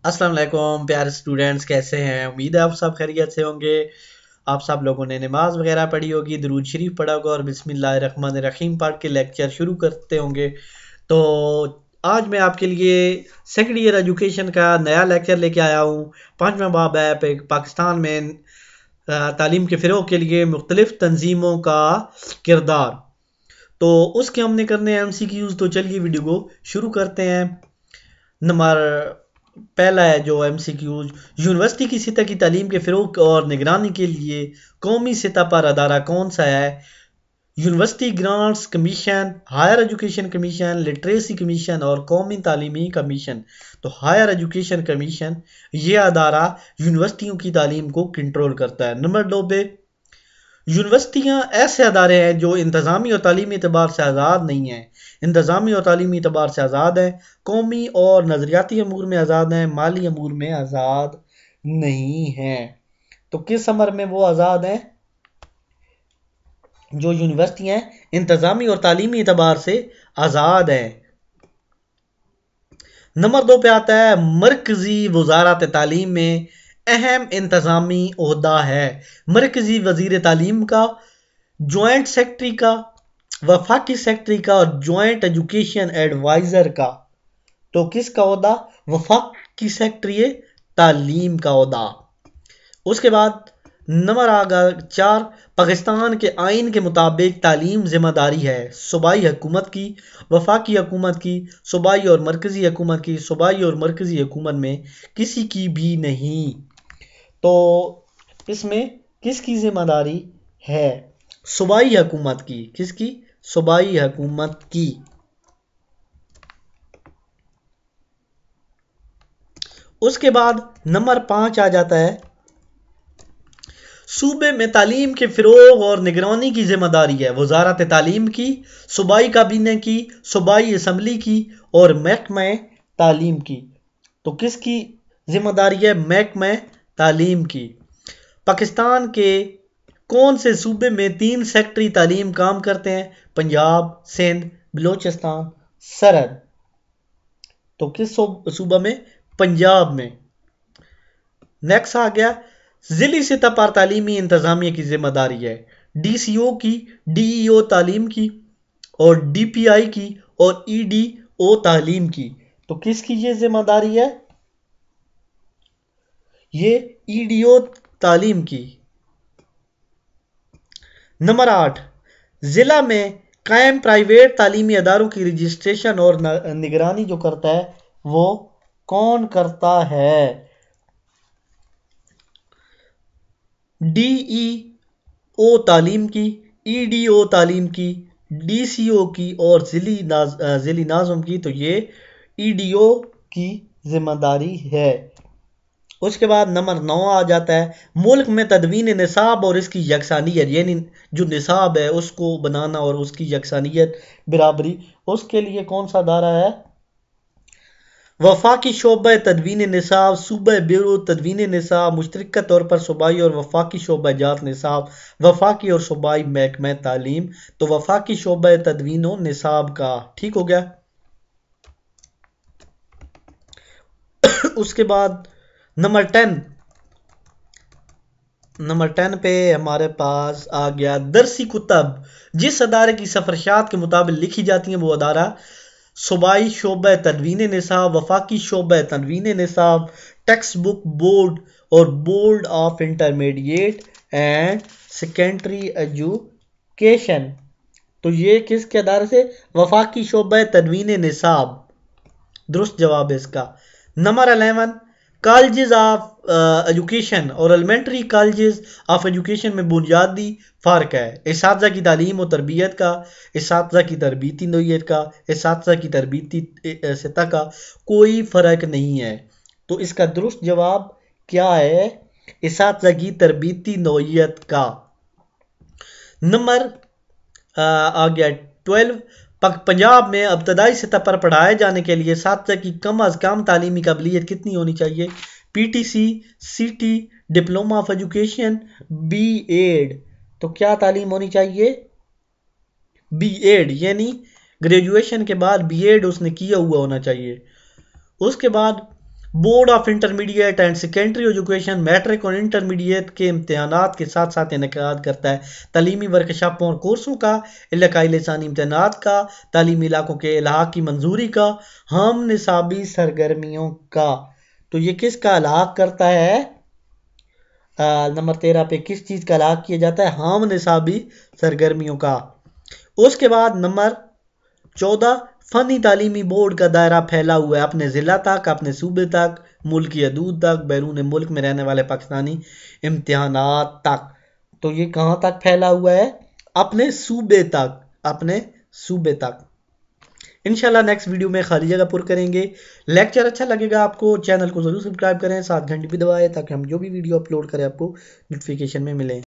अस्सलाम वालेकुम प्यारे स्टूडेंट्स, कैसे हैं? उम्मीद है आप सब खैरियत से होंगे। आप सब लोगों ने नमाज वगैरह पढ़ी होगी, दरूद शरीफ पढ़ा होगा और बिस्मिल्लाहिर्रहमानिर्रहीम पढ़ के लेक्चर शुरू करते होंगे। तो आज मैं आपके लिए सेकेंड ईयर एजुकेशन का नया लेक्चर लेके आया हूँ। पाँचवा बाब है पाकिस्तान में तालीम के फ़रोग़ के लिए मुख्तलिफ़ तंजीमों का किरदार। तो उसके हमने करने हैं MCQs। तो चलिए वीडियो को शुरू करते हैं। नंबर पहला है जो MCQs, यूनिवर्सिटी की सतह की तालीम के फ़रोग़ और निगरानी के लिए कौमी सतह पर अदारा कौन सा है? University grants commission, higher education commission, literacy commission और कौमी तालीमी कमीशन। तो हायर एजुकेशन कमीशन ये अदारा यूनिवर्सिटियों की तालीम को कंट्रोल करता है। नंबर 2 पे, यूनिवर्सिटियाँ ऐसे अदारे हैं जो इंतज़ामी और तालीमी एतबार से आज़ाद नहीं हैं। इंतज़ामी और तालीमी एतबार से आज़ाद हैं, कौमी और नज़रियाती अमूर में आज़ाद हैं, माली अमूर में आज़ाद नहीं हैं। तो किस अमर में वो आज़ाद हैं? जो यूनिवर्सिटियाँ इंतज़ामी और तालीमी एतबार से आज़ाद हैं। नंबर 2 पे आता है मरकज़ी वज़ारत तालीम में अहम इंतज़ामी ओहदा है। मरकज़ी वज़ीर तालीम का, जॉइंट सेक्रेटरी का, वफाकी सेक्रेटरी का और जॉइंट एजुकेशन एडवाइज़र का। तो किसका ओहदा? वफाकी सेक्रेटरी तालीम का ओहदा। उसके बाद नंबर आगा 4, पाकिस्तान के आइन के मुताबिक तालीम ज़िम्मेदारी है सूबाई हुकूमत की, वफाकी हुकूमत की, सूबाई और मरकज़ी हुकूमत की। सूबाई और मरकज़ी हुकूमत में किसी की भी नहीं। तो इसमें किसकी ज़िम्मेदारी है? सूबाई हुकूमत की। किसकी? सूबाई हुकूमत की। उसके बाद नंबर 5 आ जाता है, सूबे में तालीम के फ़रोग़ और निगरानी की ज़िम्मेदारी है वज़ारत तालीम की, सूबाई काबीने की, सूबाई असम्बली की और महकमा तालीम की। तो किसकी ज़िम्मेदारी है? महकमा तालीम की। पाकिस्तान के कौन से सूबे में 3 सेक्रेटरी तालीम काम करते हैं? पंजाब, सिंध, बलोचिस्तान, सरहद। तो किस सूबा में? पंजाब में। नेक्स्ट आ गया, ज़िली सतह पर तालीमी इंतज़ामिया की ज़िम्मेदारी है DCO की, DEO तालीम की और DPI की और EDO तालीम की। तो किसकी ये ज़िम्मेदारी है? ये EDO तालीम की। नंबर 8, ज़िला में कायम प्राइवेट तालीमी अदारों की रजिस्ट्रेशन और निगरानी जो करता है वो कौन करता है? DEO तालीम की, EDO तालीम की, DCO की और ज़िली नाज़म की। तो ये EDO की ज़िम्मेदारी है। उसके बाद नंबर 9 आ जाता है, मुल्क में तदवीन निसाब और इसकी यकसानियत, यानी जो निसाब है उसको बनाना और उसकी यकसानियत बराबरी, उसके लिए कौन सा अदारा है? वफाकी शोबा तदवीन निसाब, सूबा ब्यूरो तदवीन निसाब, मुश्तरका तौर पर सूबाई और वफाकी शोबा जात निसाब, वफाकी और सूबाई महकमा तालीम। तो वफाकी शोबा तदवीन निसाब का। ठीक हो गया। उसके बाद नंबर 10 पे हमारे पास आ गया दरसी कुतब, जिस अदारे की सफरशात के मुताबिक लिखी जाती हैं वो अदारा सूबाई शोबा तदवीन निसाब, वफाकी शोबा तदवीन निसाब, टेक्स्ट बुक बोर्ड और board of intermediate and secondary education. तो ये किसके अदारे से? वफाकी शोबा तदवीन निसाब। दुरुस्त जवाब है इसका। नंबर 11, कॉलेजेस ऑफ एजुकेशन और एलिमेंट्री कॉलेजेस ऑफ एजुकेशन में बुनियादी फ़र्क है इसातिज़ा की तालीम और तरबियत का, इसातिज़ा की तरबियती नौइयत का, इसातिज़ा की तरबियती सतह का कोई फ़र्क नहीं है। तो इसका दुरुस्त जवाब क्या है? इसातिज़ा की तरबियती नौइयत का। नंबर आ गया 12, पंजाब में इब्तदाई सतह पर पढ़ाए जाने के लिए इसातिज़ा की कम अज़ कम तालीमी काबिलियत कितनी होनी चाहिए? PTC, CT, diploma of education, BEd। तो क्या तालीम होनी चाहिए? BEd, यानी ग्रेजुएशन के बाद BEd उसने किया हुआ होना चाहिए। उसके बाद board of intermediate and secondary education matric اور انٹرمیڈیٹ کے امتحانات کے ساتھ ساتھ انعقاد کرتا ہے تعلیمی ورکشاپوں اور کورسوں کا، علاقائی لسانی امتحانات کا، تعلیمی علاقوں کے الحاق کی منظوری کا، ہم نصابی سرگرمیوں کا۔ تو یہ کس کا الحاق کرتا ہے؟ نمبر 13 پہ کس چیز کا الحاق کیا جاتا ہے؟ ہم نصابی سرگرمیوں کا۔ اس کے بعد نمبر 14 فنی تعلیمی بورڈ کا دائرہ پھیلا ہوا ہے اپنے ضلع تک، اپنے صوبے تک، ملکی حدود تک، بیرون ملک میں رہنے والے پاکستانی امتحانات تک۔ تو یہ کہاں تک پھیلا ہوا ہے؟ اپنے صوبے تک، اپنے صوبے تک۔ انشاءاللہ نیکسٹ ویڈیو میں خالی جگہ پر کریں گے۔ لیکچر اچھا لگے گا آپ کو چینل کو ضرور سبسکرائب کریں، ساتھ گھنٹی بھی دبائیں تاکہ ہم جو بھی ویڈیو اپلوڈ کریں آپ کو نوٹیفیکیشن میں ملیں۔